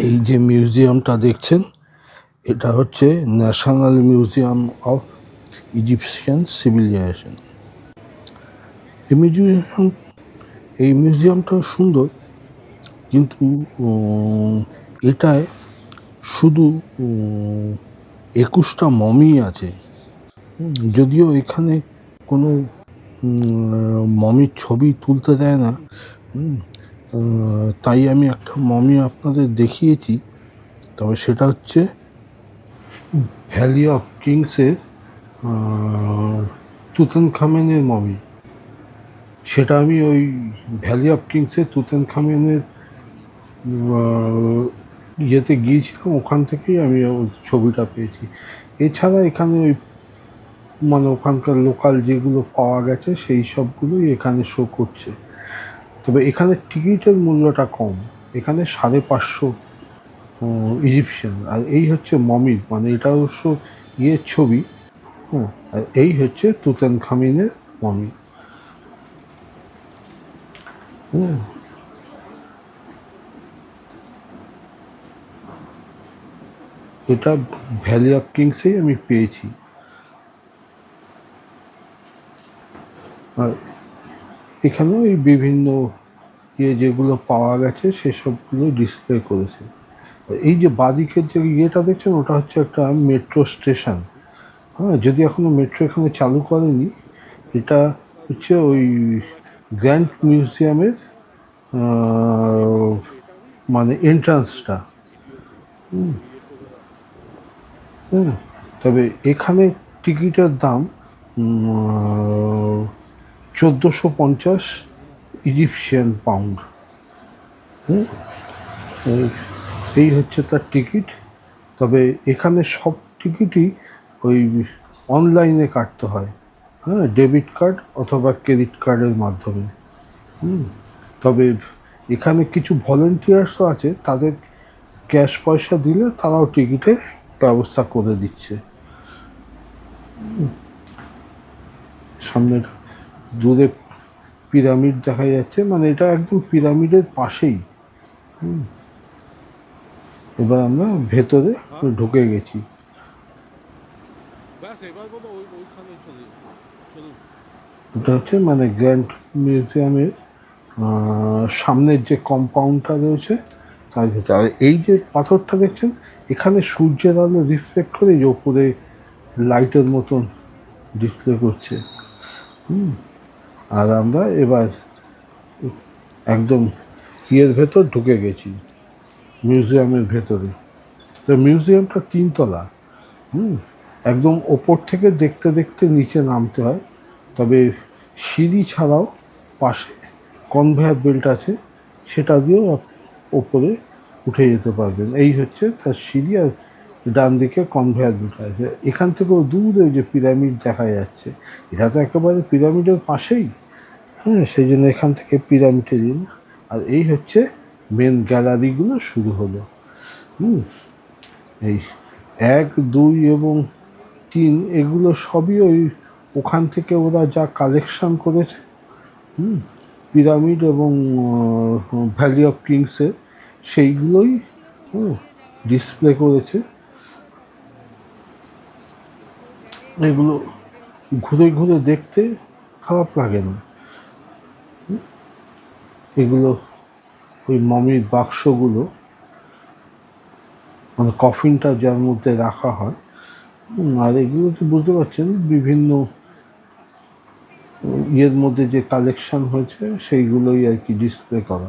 এই যে মিউজিয়ামটা দেখছেন, এটা হচ্ছে National Museum of Egyptian Civilisation. এই মিউজিয়ামটা সুন্দর, কিন্তু এটায় শুধু 21টা মমি আছে। যদিও এখানে কোনো মমির ছবি তুলতে দেয় না, তাই আমি একটা মমি আপনাদের দেখিয়েছি। তবে সেটা হচ্ছে ভ্যালি অফ কিংসের তুতানখামেনের মমি। সেটা আমি ওই ভ্যালি অফ কিংসের তুতানখামেনের ইয়েতে গিয়েছিলাম, ওখান থেকেই আমি ওই ছবিটা পেয়েছি। এছাড়া এখানে ওই মানে ওখানকার লোকাল যেগুলো পাওয়া গেছে সেই সবগুলোই এখানে শো করছে। তবে এখানে টিকিটের মূল্যটা কম, এখানে 550 ইজিপশিয়ান। আর এই হচ্ছে মমির, মানে এটা অবশ্য ইয়ের ছবি। হ্যাঁ, আর এই হচ্ছে তুতানখামেনের মমি। হ্যাঁ, এটা ভ্যালি অফ কিংসেই আমি পেয়েছি। আর এখানেও এই বিভিন্ন যেগুলো পাওয়া গেছে সেসবগুলো ডিসপ্লে করেছে। এই যে বাদিকের যে ইয়েটা দেখছেন, ওটা হচ্ছে একটা মেট্রো স্টেশন। হ্যাঁ, যদি এখনো মেট্রো এখানে চালু করেনি। এটা হচ্ছে ওই গ্র্যান্ড মিউজিয়ামের মানে এন্ট্রান্সটা। হ্যাঁ, তবে এখানে টিকিটের দাম 1450 ইজিপশিয়ান পাউন্ড। এই হচ্ছে তার টিকিট। তবে এখানে সব টিকিটই ওই অনলাইনে কাটতে হয়, হ্যাঁ, ডেবিট কার্ড অথবা ক্রেডিট কার্ডের মাধ্যমে। তবে এখানে কিছু ভলেন্টিয়ার্সও আছে, তাদের ক্যাশ পয়সা দিলে তারাও টিকিটের ব্যবস্থা করে দিচ্ছে। সামনের দূরে পিরামিড দেখা যাচ্ছে, মানে এটা একদম পিরামিডের পাশেই। এবার আমরা ভেতরে ঢুকে গেছি। এটা হচ্ছে মানে গ্র্যান্ড মিউজিয়ামের সামনের যে কম্পাউন্ডটা রয়েছে তার ভেতরে। আর এই যে পাথরটা দেখছেন, এখানে সূর্যের আলো রিফ্লেক্ট করে এই ওপরে লাইটের মতন ডিসপ্লে করছে। আর আমরা এবার একদম ইয়ের ভেতর ঢুকে গেছি, মিউজিয়ামের ভেতরে। তো মিউজিয়ামটা 3 তলা। একদম ওপর থেকে দেখতে দেখতে নিচে নামতে হয়। তবে সিঁড়ি ছাড়াও পাশে কনভেয়ার বেল্ট আছে, সেটা দিয়েও ওপরে উঠে যেতে পারবেন। এই হচ্ছে তার সিঁড়ি। আর ডান দিকে কনভেয়ার বেল্ট আছে। এখান থেকেও দূরে যে পিরামিড দেখা যাচ্ছে, এটা তো একেবারে পিরামিডের পাশেই। হ্যাঁ, সেই জন্য এখান থেকে পিরামিডে দিন। আর এই হচ্ছে মেন গ্যালারিগুলো শুরু হলো। এই 1, 2 এবং 3 এগুলো সবই ওই ওখান থেকে ওরা যা কালেকশন করেছে, পিরামিড এবং ভ্যালি অফ কিংসের, সেইগুলোই ডিসপ্লে করেছে। এগুলো ঘুরে ঘুরে দেখতে খারাপ লাগে না। এগুলো ওই মমির বাক্সগুলো, মানে কফিনটা যার মধ্যে রাখা হয়। আর এগুলো তো বুঝতে পারছেন বিভিন্ন ইয়ের মধ্যে যে কালেকশন হয়েছে সেইগুলোই আর কি ডিসপ্লে করা।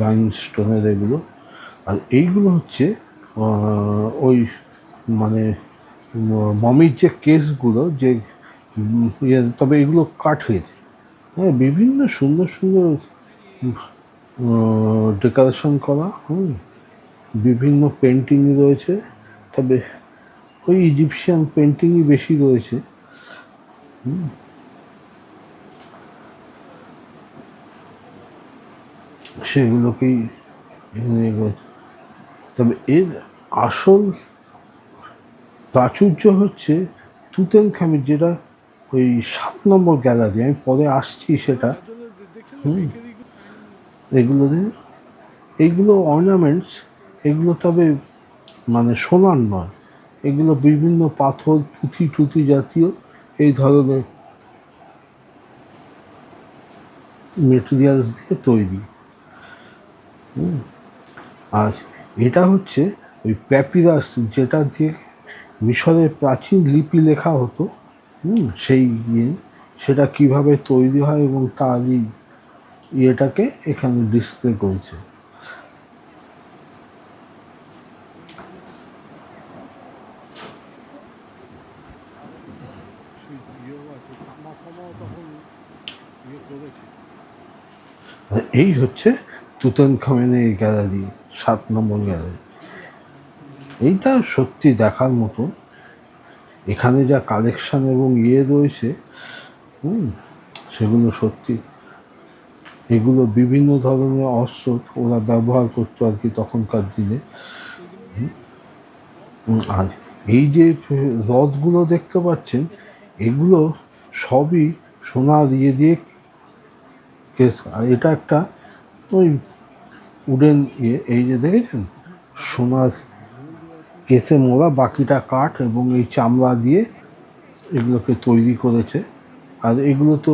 লাইন স্টোনের এগুলো। আর এইগুলো হচ্ছে ওই মানে মমির যে কেসগুলো যে তবে এগুলো কাঠের। হ্যাঁ, বিভিন্ন সুন্দর সুন্দর ডেকোরেশন করা। বিভিন্ন পেন্টিং রয়েছে, তবে ওই ইজিপশিয়ান পেন্টিংই বেশি রয়েছে। সেগুলোকেই রয়েছে। তবে এর আসল প্রাচুর্য হচ্ছে তুতানখামেন, যেটা ওই 7 নম্বর গ্যালারি, আমি পরে আসছি সেটা। এগুলো দিন, এইগুলো অর্নামেন্টস, এগুলো তবে মানে সোনার নয়, এগুলো বিভিন্ন পাথর, পুঁথি টুথি জাতীয় এই ধরনের মেটেরিয়ালস দিয়ে তৈরি। আর এটা হচ্ছে ওই প্যাপিরাস, যেটা দিয়ে মিশরের প্রাচীন লিপি লেখা হতো, সেই সেটা কিভাবে তৈরি হয় এবং তার ইয়েটাকে এখানে ডিসপ্লে করেছে। এই হচ্ছে তুতানখামেনের গ্যালারি, 7 নম্বর গ্যালারি। এইটা সত্যি দেখার মতো। এখানে যা কালেকশন এবং রয়েছে, সেগুলো সত্যি। এগুলো বিভিন্ন ধরনের অস্ত্র ওরা ব্যবহার করতো আর কি তখনকার দিনে। আর এই যে রথগুলো দেখতে পাচ্ছেন, এগুলো সবই সোনার দিয়ে কেস। আর এটা একটা ওই উডেন এই যে দেখেছেন, সোনার কেসে মোড়া, বাকিটা কাঠ এবং এই চামড়া দিয়ে এগুলোকে তৈরি করেছে। আর এগুলো তো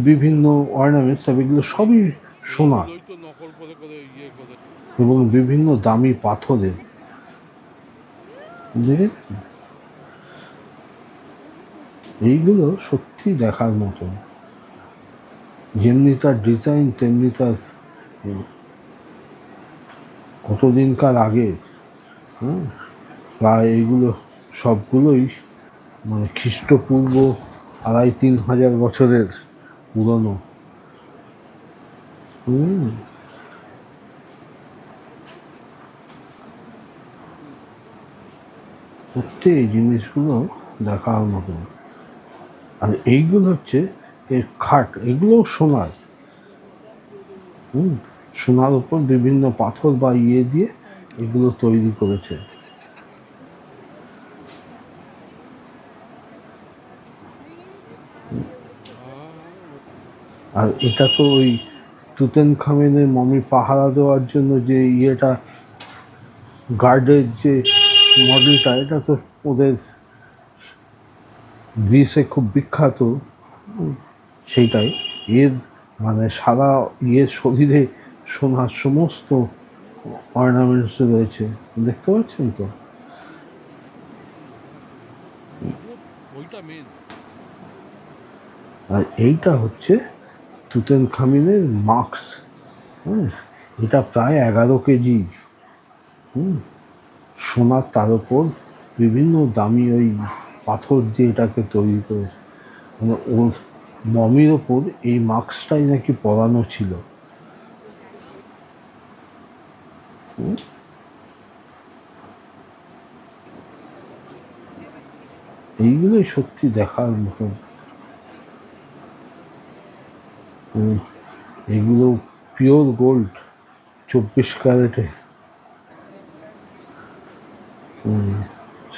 বিভিন্ন অর্নামেন্টস, তবে এগুলো সবই সোনা এবং বিভিন্ন দামি পাথরের। দেখেছেন, এইগুলো সত্যি দেখার মতো। যেমনি তার ডিজাইন তেমনি তার কতদিনকার আগে। প্রায় এইগুলো সবগুলোই মানে খ্রিস্টপূর্ব 2500-3000 বছরের পুরনো। সত্যি এই জিনিসগুলো দেখার মতো। আর এইগুলো হচ্ছে এর খাট, এগুলোও সোনার। সোনার উপর বিভিন্ন পাথর বা দিয়ে এগুলো তৈরি করেছে। আর এটা তো ওই তুতানখামেনের মমি পাহারা দেওয়ার জন্য যে গার্ডের যে মডেলটা, এটা তো ওদের গ্রিসে খুব বিখ্যাত। সেইটাই এর মানে সারা শরীরে সোনার সমস্ত অর্নামেন্টস রয়েছে, দেখতে পাচ্ছেন তো। আর এইটা হচ্ছে তুতানখামেনের মাস্ক। এটা প্রায় 11 কেজি সোনার, তার উপর বিভিন্ন দামি ওই পাথর দিয়ে এটাকে তৈরি করেছে। মানে ওর মমির ওপর এই মাস্কটাই নাকি পরানো ছিল। এইগুলোই সত্যি দেখার মতন। এগুলো পিওর গোল্ড, 24 ক্যারেটে।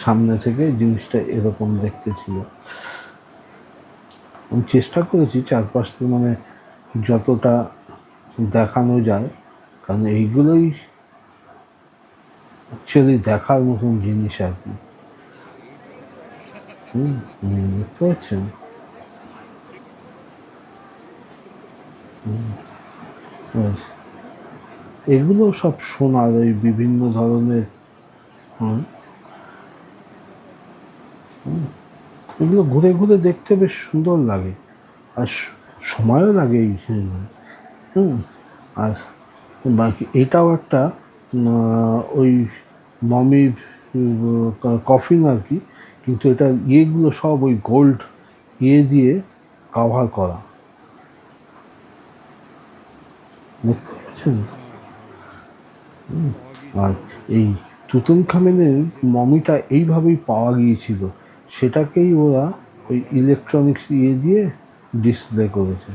সামনে থেকে জিনিসটা এরকম দেখতে ছিল। আমি চেষ্টা করেছি চারপাশ থেকে মানে যতটা দেখানো যায়, কারণ এইগুলোই অ্যাকচুয়ালি দেখার মতন জিনিস আর কি। দেখতে পাচ্ছেন, এগুলো সব সোনার ওই বিভিন্ন ধরনের। এগুলো ঘুরে ঘুরে দেখতে বেশ সুন্দর লাগে, আর সময়ও লাগে এই। আর বাকি এটাও একটা ওই মমির কফিন আর কি, কিন্তু এটা ইয়েগুলো সব ওই গোল্ড দিয়ে কাভার করা, দেখতে পাচ্ছেন। আর এই তুতানখামেনের মমিটা এইভাবেই পাওয়া গিয়েছিল, সেটাকেই ওরা ওই ইলেকট্রনিক্স দিয়ে ডিসপ্লে করেছে।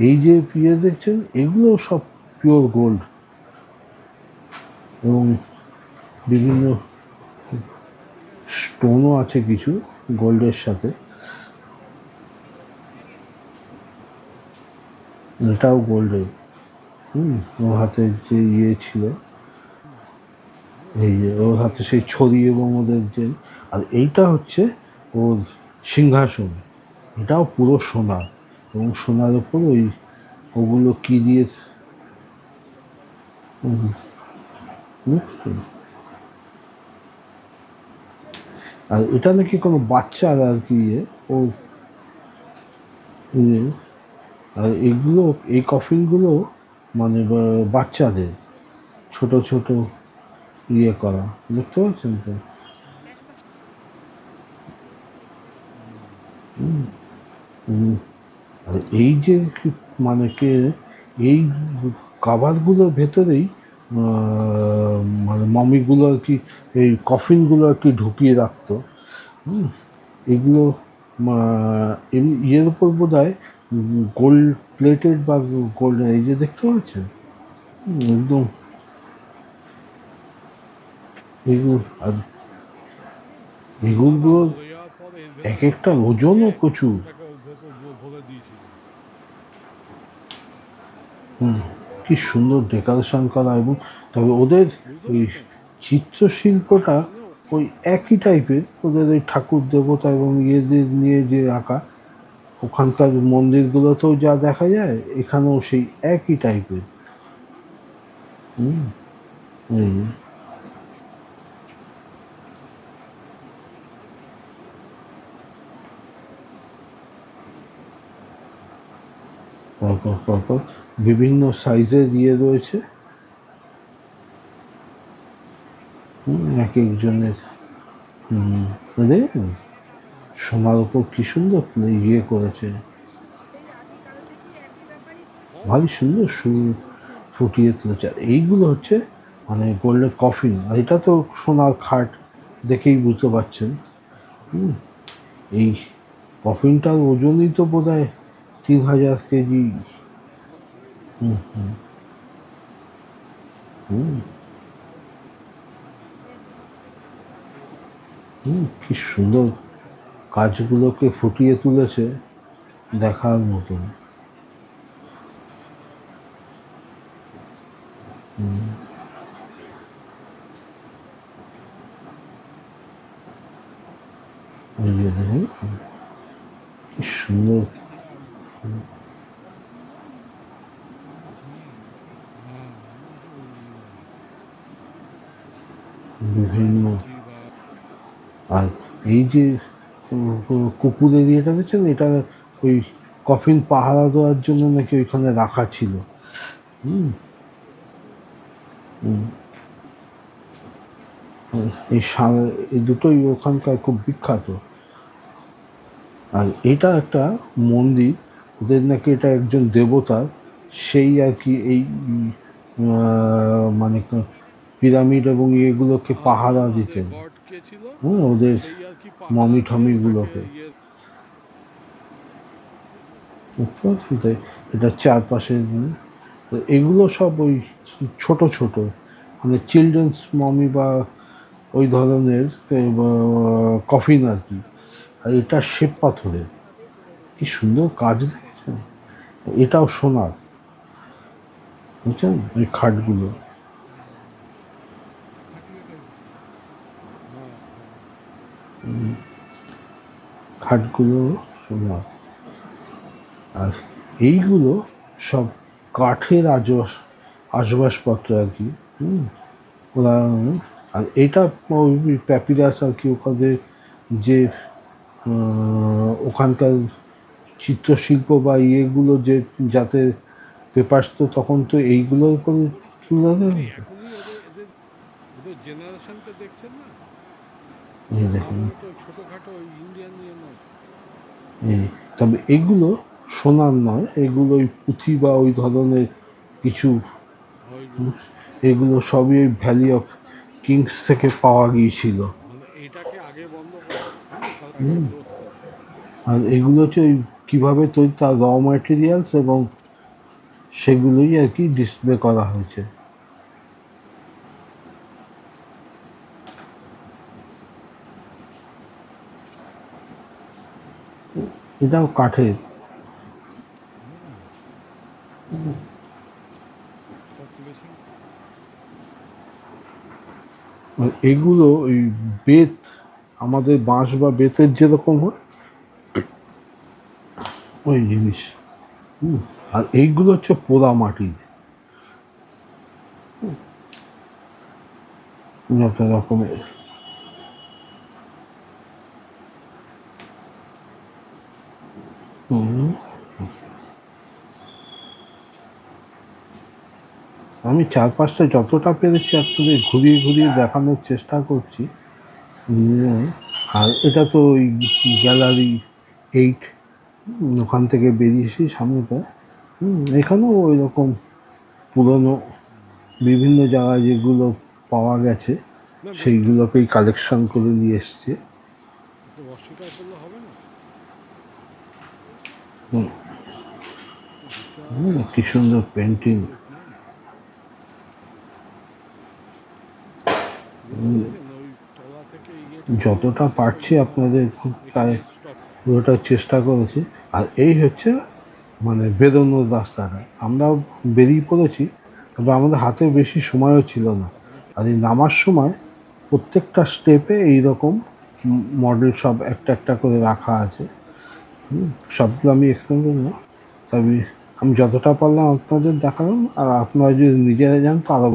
এই যে দেখছেন, এগুলো সব পিওর গোল্ড এবং বিভিন্ন স্টোনও আছে কিছু গোল্ডের সাথে। এটাও গোল্ডের। ওর হাতে যে ইয়ে ছিল, এই যে ওর হাতে সেই ছড়ি এবং ওদের যে, আর এইটা হচ্ছে ওর সিংহাসন। এটাও পুরো সোনা, এবং সোনার ওপর ওই ওগুলো কি দিয়ে, বুঝছো? আর এটা নাকি কোনো বাচ্চার আর কি ইয়ে, ও ইয়ে। আর এগুলো, এই কফিনগুলো মানে বাচ্চাদের ছোট ছোট ইয়ে করা, দেখতে পাচ্ছেন তো? আর এই যে মানে কে, এই কাভারগুলোর ভেতরেই মানে মমিগুলো আর কি, এই কফিনগুলো আর কি ঢুকিয়ে রাখতো। এগুলো ইয়ের উপর বোধ হয় গোল্ড প্লেটেড বা গোল্ড, এই যে দেখতে পাচ্ছেন একদম এগুলো। আর এগুলো এক একটা ওজনও প্রচুর। কি সুন্দর ডেকোরেশন করা, এবং তবে ওদের ওই চিত্রশিল্পটা ওই একই টাইপের, ওদের ওই ঠাকুর দেবতা এবং ইয়েদের নিয়ে যে আঁকা, ওখানকার মন্দিরগুলোতেও যা দেখা যায় এখানেও সেই একই টাইপের। এই পরপর পরপর বিভিন্ন সাইজের ইয়ে রয়েছে, এক একজনের। দেখেন সোনার উপর কি সুন্দর ইয়ে করেছে, ভারী সুন্দর ফুটিয়ে তুলেছে। আর এইগুলো হচ্ছে মানে গোল্ডের কফিন, আর এটা তো সোনার খাট, দেখেই বুঝতে পারছেন। এই কফিনটার ওজনই তো বোধ হয় 3000 কেজি। কি সুন্দর কাজগুলোকে ফুটিয়ে তুলেছে, দেখার মতন। এই যে দেখুন কি সুন্দর। বিভিন্ন, আর এই যে কুকুর এরিয়াটা দেখছেন, এটা ওই কফিন পাহারা দেওয়ার জন্য নাকি ওইখানে রাখা ছিল। এই এই দুটোই ওখানকার খুব বিখ্যাত। আর এটা একটা মন্দির, ওদের নাকি এটা একজন দেবতার, সেই আর কি এই মানে পিরামিড এবং এগুলোকে পাহারা দিতেন, ওদের মমি টমিগুলোকে। বুঝতে পারছেন তো? এটা চারপাশে তো এগুলো সব ওই ছোট ছোট মানে চিলড্রেন্স মমি বা ওই ধরনের কফিন আর কি। আর এটা শ্বেত পাথরের, কি সুন্দর কাজ দেখেছেন। এটাও সোনার, বুঝছেন ওই খাটগুলো, খাটগুলো সোনার। আর এইগুলো সব কাঠের আসবাসপত্র আর কি। ওরা, আর এটা ওই প্যাপিরাস আর কি, ওখানে যে ওখানকার চিত্রশিল্প বা ইয়েগুলো যে, যাতে পেপার্স, তো তখন তো এইগুলোর উপরে তুলে দেবে। এই দেখুন, এই তবে এগুলো সোনার নয়, এগুলো ওই পুঁথি বা ওই ধরনের কিছু, এগুলো সবই ওই ভ্যালি অফ কিংস থেকে পাওয়া গিয়েছিল। আর এগুলো হচ্ছে ওই কীভাবে তৈরি, তার র ম্যাটেরিয়ালস এবং সেগুলোই আর কি ডিসপ্লে করা হয়েছে। এটাও কাঠের। এগুলো ওই বেত, আমাদের বাঁশ বা বেতের যেরকম হয় ওই জিনিস। আর এইগুলো হচ্ছে পোড়া মাটির, যত রকমের। আমি চারপাশটা যতটা পেরেছি আপনাদের ঘুরিয়ে ঘুরিয়ে দেখানোর চেষ্টা করছি। আর এটা তো ওই গ্যালারি 8, ওখান থেকে বেরিয়েছি সামনেটা। এখানেও ওই রকম পুরনো বিভিন্ন জায়গায় যেগুলো পাওয়া গেছে সেইগুলোকেই কালেকশন করে নিয়ে এসছে। কি সুন্দর পেন্টিং। যতটা পারছি আপনাদের তাই পুরোটা চেষ্টা করেছি। আর এই হচ্ছে মানে বেরোনোর রাস্তাটা, আমরা বেরিয়ে পড়েছি, তবে আমাদের হাতে বেশি সময়ও ছিল না। আর এই নামার সময় প্রত্যেকটা স্টেপে এইরকম মডেল সব একটা একটা করে রাখা আছে। সবগুলো আমি এক্সপ্লেন করব না, তবে আমি যতটা পারলাম আপনাদের দেখালাম। আর আপনারা যদি নিজেরা যান তো আরও